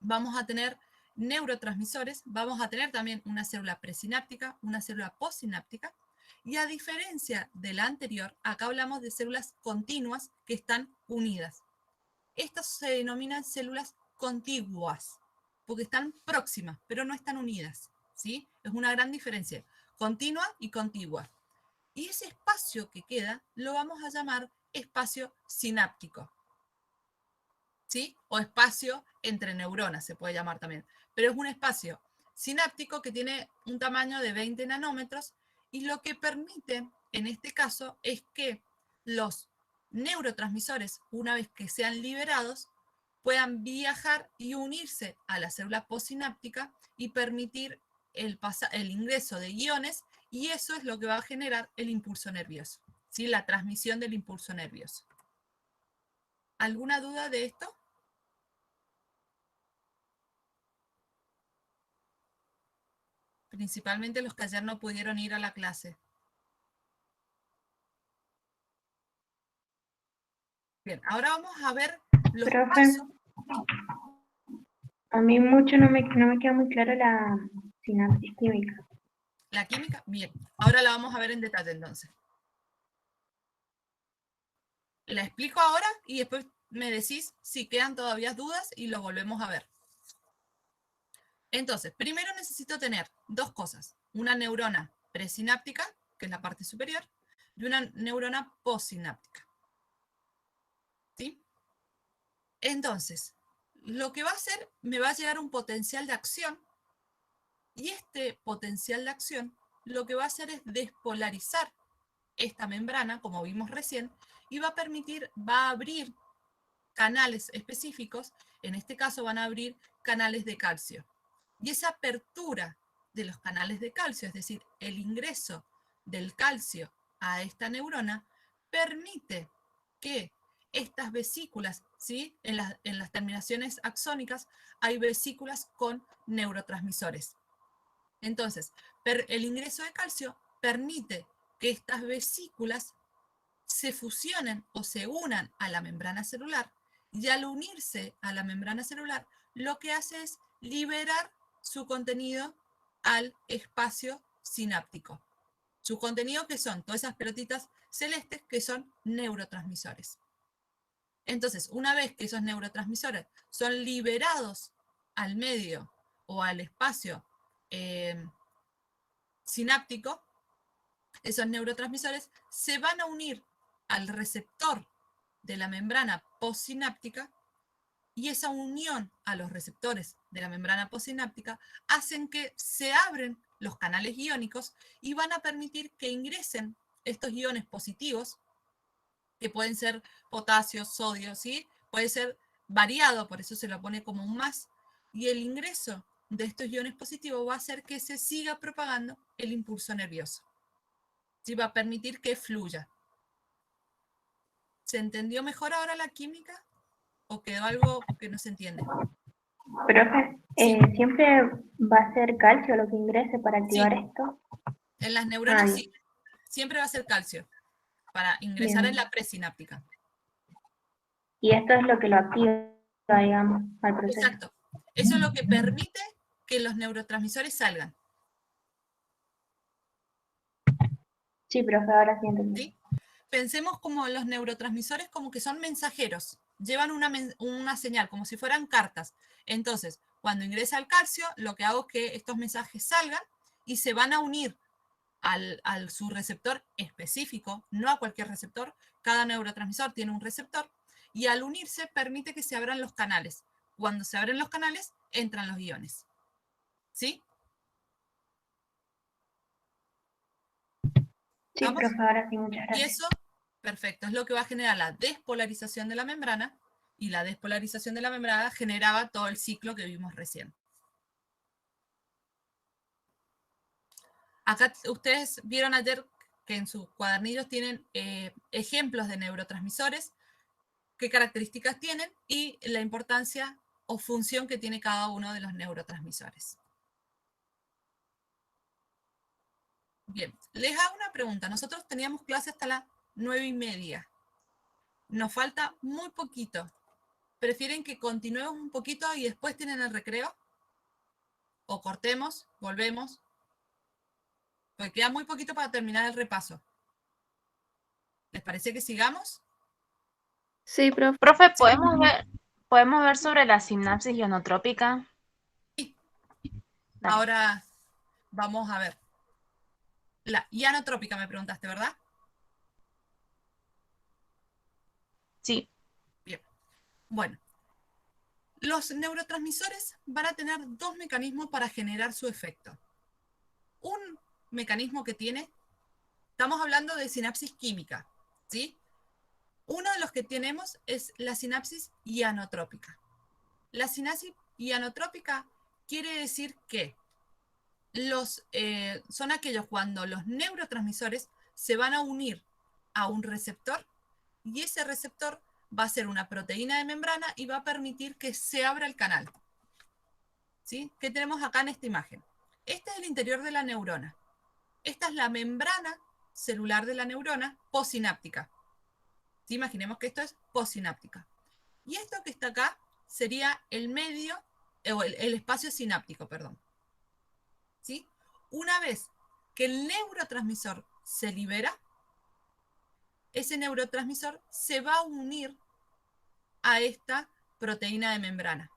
vamos a tener neurotransmisores, vamos a tener también una célula presináptica, una célula postsináptica, y a diferencia de la anterior, acá hablamos de células continuas que están unidas. Estas se denominan células contiguas, porque están próximas, pero no están unidas, ¿sí? Es una gran diferencia, continua y contigua. Y ese espacio que queda lo vamos a llamar espacio sináptico, ¿sí? O espacio entre neuronas se puede llamar también, pero es un espacio sináptico que tiene un tamaño de 20 nanómetros y lo que permite en este caso es que los neurotransmisores, una vez que sean liberados, puedan viajar y unirse a la célula postsináptica y permitir el ingreso de iones, y eso es lo que va a generar el impulso nervioso, ¿sí? La transmisión del impulso nervioso. ¿Alguna duda de esto? Principalmente los que ayer no pudieron ir a la clase. Bien, ahora vamos a ver los Profe, pasos. a mí mucho no me queda muy claro la sinapsis química. La química, bien. Ahora la vamos a ver en detalle entonces. La explico ahora y después me decís si quedan todavía dudas y lo volvemos a ver. Entonces, primero necesito tener dos cosas. Una neurona presináptica, que es la parte superior, y una neurona postsináptica. ¿Sí? Entonces, lo que va a hacer, me va a llegar un potencial de acción, y este potencial de acción lo que va a hacer es despolarizar esta membrana, como vimos recién, y va a abrir canales específicos, en este caso van a abrir canales de calcio. Y esa apertura de los canales de calcio, es decir, el ingreso del calcio a esta neurona, permite que estas vesículas, ¿sí? En las terminaciones axónicas hay vesículas con neurotransmisores. Entonces, el ingreso de calcio permite que estas vesículas se fusionen o se unan a la membrana celular, y al unirse a la membrana celular, lo que hace es liberar su contenido al espacio sináptico. Su contenido, que son todas esas pelotitas celestes que son neurotransmisores. Entonces, una vez que esos neurotransmisores son liberados al medio o al espacio sináptico, esos neurotransmisores se van a unir al receptor de la membrana postsináptica, y esa unión a los receptores de la membrana postsináptica hacen que se abren los canales iónicos y van a permitir que ingresen estos iones positivos, que pueden ser potasio, sodio, ¿sí? Puede ser variado, por eso se lo pone como un más, y el ingreso de estos iones positivos va a hacer que se siga propagando el impulso nervioso. ¿Sí? Va a permitir que fluya. ¿Se entendió mejor ahora la química? ¿O quedó algo que no se entiende? Profe, Sí. ¿siempre va a ser calcio lo que ingrese para activar Sí. esto? En las neuronas Ah, sí. Siempre va a ser calcio para ingresar bien. en la presináptica. Y esto es lo que lo activa, digamos, al proceso. Exacto. Eso es lo que permite que los neurotransmisores salgan. Sí, profe, ahora sí entendí. ¿Sí? Pensemos como los neurotransmisores como que son mensajeros. Llevan una señal, como si fueran cartas. Entonces, cuando ingresa el calcio, lo que hago es que estos mensajes salgan y se van a unir al su receptor específico, no a cualquier receptor. Cada neurotransmisor tiene un receptor, y al unirse permite que se abran los canales. Cuando se abren los canales, entran los iones. ¿Sí? Sí, ¿Vamos? profe, ahora sí, muchas Y gracias. eso, perfecto, es lo que va a generar la despolarización de la membrana, y la despolarización de la membrana generaba todo el ciclo que vimos recién. Acá ustedes vieron ayer que en sus cuadernillos tienen ejemplos de neurotransmisores, qué características tienen y la importancia o función que tiene cada uno de los neurotransmisores. Bien, les hago una pregunta. Nosotros teníamos clase hasta las 9:30. Nos falta muy poquito. ¿Prefieren que continuemos un poquito y después tienen el recreo? ¿O cortemos, volvemos? Porque queda muy poquito para terminar el repaso. ¿Les parece que sigamos? Sí, profe. Profe, ¿podemos ver sobre la sinapsis ionotrópica? Sí. Dale. Ahora vamos a ver. La ianotrópica me preguntaste, ¿verdad? Sí. Bien. Bueno, los neurotransmisores van a tener dos mecanismos para generar su efecto. Un mecanismo que tiene, estamos hablando de sinapsis química, ¿sí? Uno de los que tenemos es la sinapsis ianotrópica. La sinapsis ianotrópica quiere decir que son aquellos cuando los neurotransmisores se van a unir a un receptor, y ese receptor va a ser una proteína de membrana y va a permitir que se abra el canal. ¿Sí? ¿Qué tenemos acá en esta imagen? Este es el interior de la neurona. Esta es la membrana celular de la neurona postsináptica. ¿Sí? Imaginemos que esto es postsináptica. Y esto que está acá sería el medio, o el espacio sináptico, perdón. ¿Sí? Una vez que el neurotransmisor se libera, ese neurotransmisor se va a unir a esta proteína de membrana.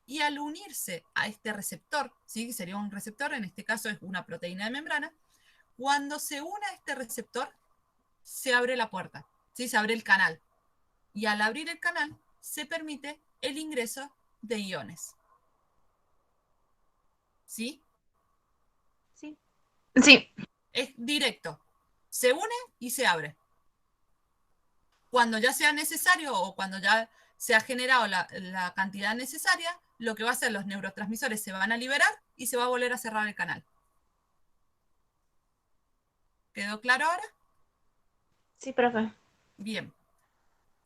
Y al unirse a este receptor, ¿sí? Sería un receptor, en este caso es una proteína de membrana, cuando se une a este receptor, se abre la puerta, ¿sí? Se abre el canal. Y al abrir el canal, se permite el ingreso de iones. ¿Sí? Sí. Sí. Es directo. Se une y se abre. Cuando ya sea necesario o cuando ya se ha generado la cantidad necesaria, lo que va a hacer, los neurotransmisores se van a liberar y se va a volver a cerrar el canal. ¿Quedó claro ahora? Sí, profe. Bien.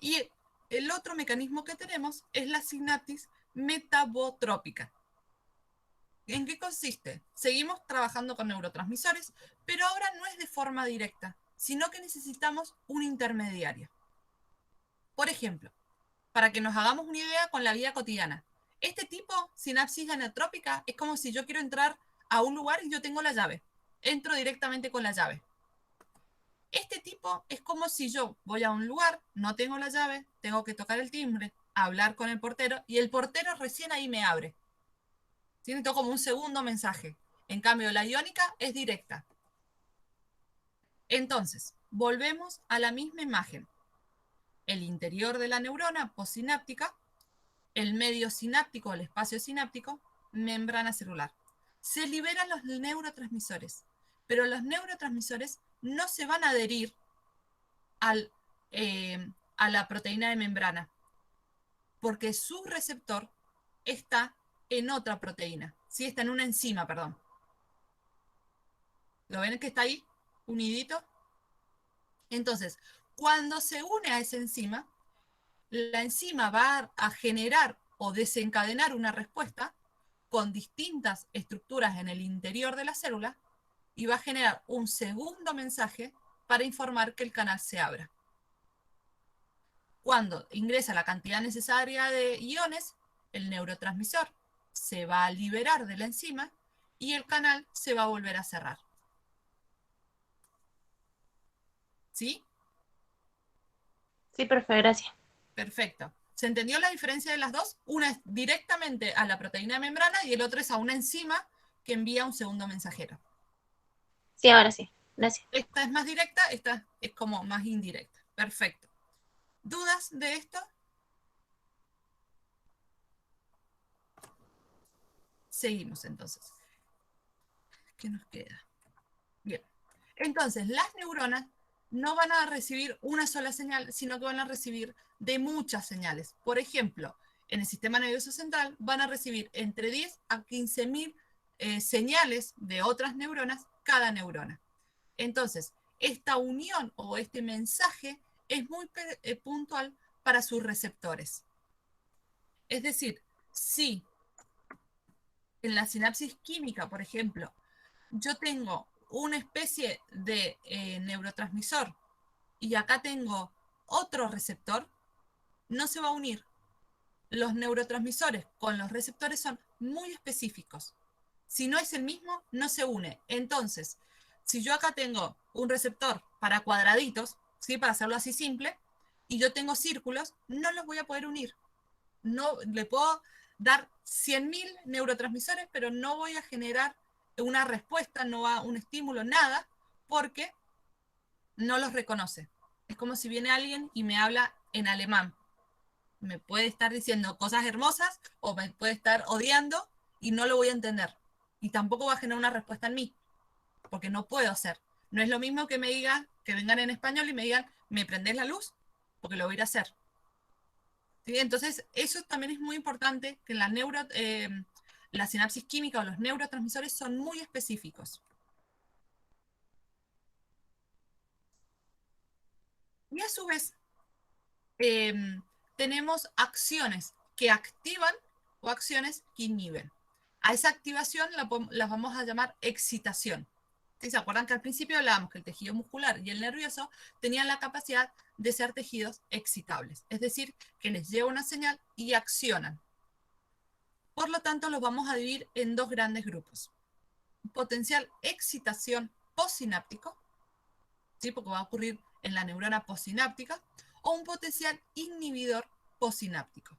Y el otro mecanismo que tenemos es la sinapsis metabotrópica. ¿En qué consiste? Seguimos trabajando con neurotransmisores, pero ahora no es de forma directa, sino que necesitamos un intermediario. Por ejemplo, para que nos hagamos una idea con la vida cotidiana, este tipo, sinapsis anatrópica, es como si yo quiero entrar a un lugar y yo tengo la llave. Entro directamente con la llave. Este tipo es como si yo voy a un lugar, no tengo la llave, tengo que tocar el timbre, hablar con el portero y el portero recién ahí me abre. Tiene todo como un segundo mensaje. En cambio, la iónica es directa. Entonces, volvemos a la misma imagen. El interior de la neurona postsináptica, el medio sináptico, el espacio sináptico, membrana celular. Se liberan los neurotransmisores, pero los neurotransmisores no se van a adherir a la proteína de membrana, porque su receptor está en otra proteína. Sí, está en una enzima, perdón. ¿Lo ven que está ahí? Unidito. Entonces, cuando se une a esa enzima, la enzima va a generar o desencadenar una respuesta con distintas estructuras en el interior de la célula y va a generar un segundo mensaje para informar que el canal se abra. Cuando ingresa la cantidad necesaria de iones, el neurotransmisor se va a liberar de la enzima y el canal se va a volver a cerrar. ¿Sí? Sí, profe, gracias. Perfecto. ¿Se entendió la diferencia de las dos? Una es directamente a la proteína de membrana y el otro es a una enzima que envía un segundo mensajero. Sí, ahora sí. Gracias. Esta es más directa, esta es como más indirecta. Perfecto. ¿Dudas de esto? Seguimos entonces. ¿Qué nos queda? Bien. Entonces, las neuronas no van a recibir una sola señal, sino que van a recibir de muchas señales. Por ejemplo, en el sistema nervioso central van a recibir entre 10 a 15.000 señales de otras neuronas cada neurona. Entonces, esta unión o este mensaje es muy puntual para sus receptores. Es decir, si en la sinapsis química, por ejemplo, yo tengo una especie de neurotransmisor y acá tengo otro receptor, no se va a unir. Los neurotransmisores con los receptores son muy específicos. Si no es el mismo, no se une. Entonces, si yo acá tengo un receptor para cuadraditos, ¿sí? Para hacerlo así simple, y yo tengo círculos, no los voy a poder unir. No, le puedo dar 100.000 neurotransmisores, pero no voy a generar una respuesta, no va un estímulo, nada, porque no los reconoce. Es como si viene alguien y me habla en alemán. Me puede estar diciendo cosas hermosas o me puede estar odiando y no lo voy a entender. Y tampoco va a generar una respuesta en mí, porque no puedo hacer. No es lo mismo que me digan, que vengan en español y me digan, ¿me prendés la luz? Porque lo voy a ir a hacer. ¿Sí? Entonces, eso también es muy importante, que la sinapsis química o los neurotransmisores son muy específicos. Y a su vez, tenemos acciones que activan o acciones que inhiben. A esa activación la vamos a llamar excitación. ¿Sí? ¿Se acuerdan que al principio hablábamos que el tejido muscular y el nervioso tenían la capacidad de ser tejidos excitables? Es decir, que les lleva una señal y accionan. Por lo tanto, los vamos a dividir en dos grandes grupos. Potencial excitación postsináptico, ¿sí? Porque va a ocurrir en la neurona postsináptica, o un potencial inhibidor postsináptico.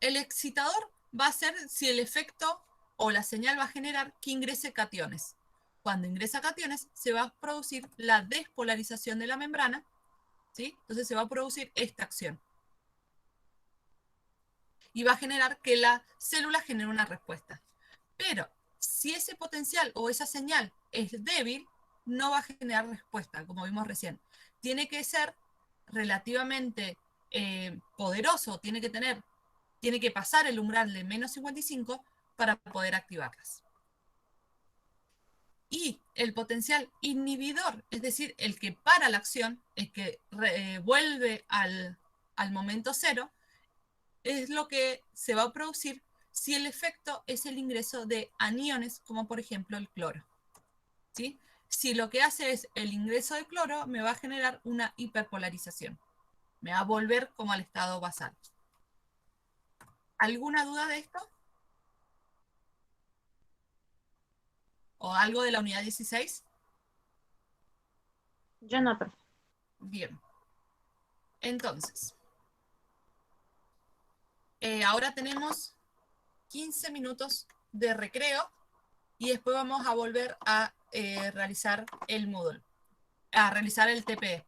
El excitador va a ser si el efecto o la señal va a generar que ingrese cationes. Cuando ingresa cationes, se va a producir la despolarización de la membrana, ¿sí? Entonces se va a producir esta acción. Y va a generar que la célula genere una respuesta. Pero si ese potencial o esa señal es débil, no va a generar respuesta, como vimos recién. Tiene que ser relativamente poderoso, tiene que pasar el umbral de menos 55 para poder activarlas. Y el potencial inhibidor, es decir, el que para la acción, el que vuelve al momento cero, es lo que se va a producir si el efecto es el ingreso de aniones, como por ejemplo el cloro. ¿Sí? Si lo que hace es el ingreso de cloro, me va a generar una hiperpolarización. Me va a volver como al estado basal. ¿Alguna duda de esto? ¿O algo de la unidad 16? Yo no, profe. Bien. Entonces, ahora tenemos 15 minutos de recreo y después vamos a volver a realizar el Moodle, a realizar el TPE.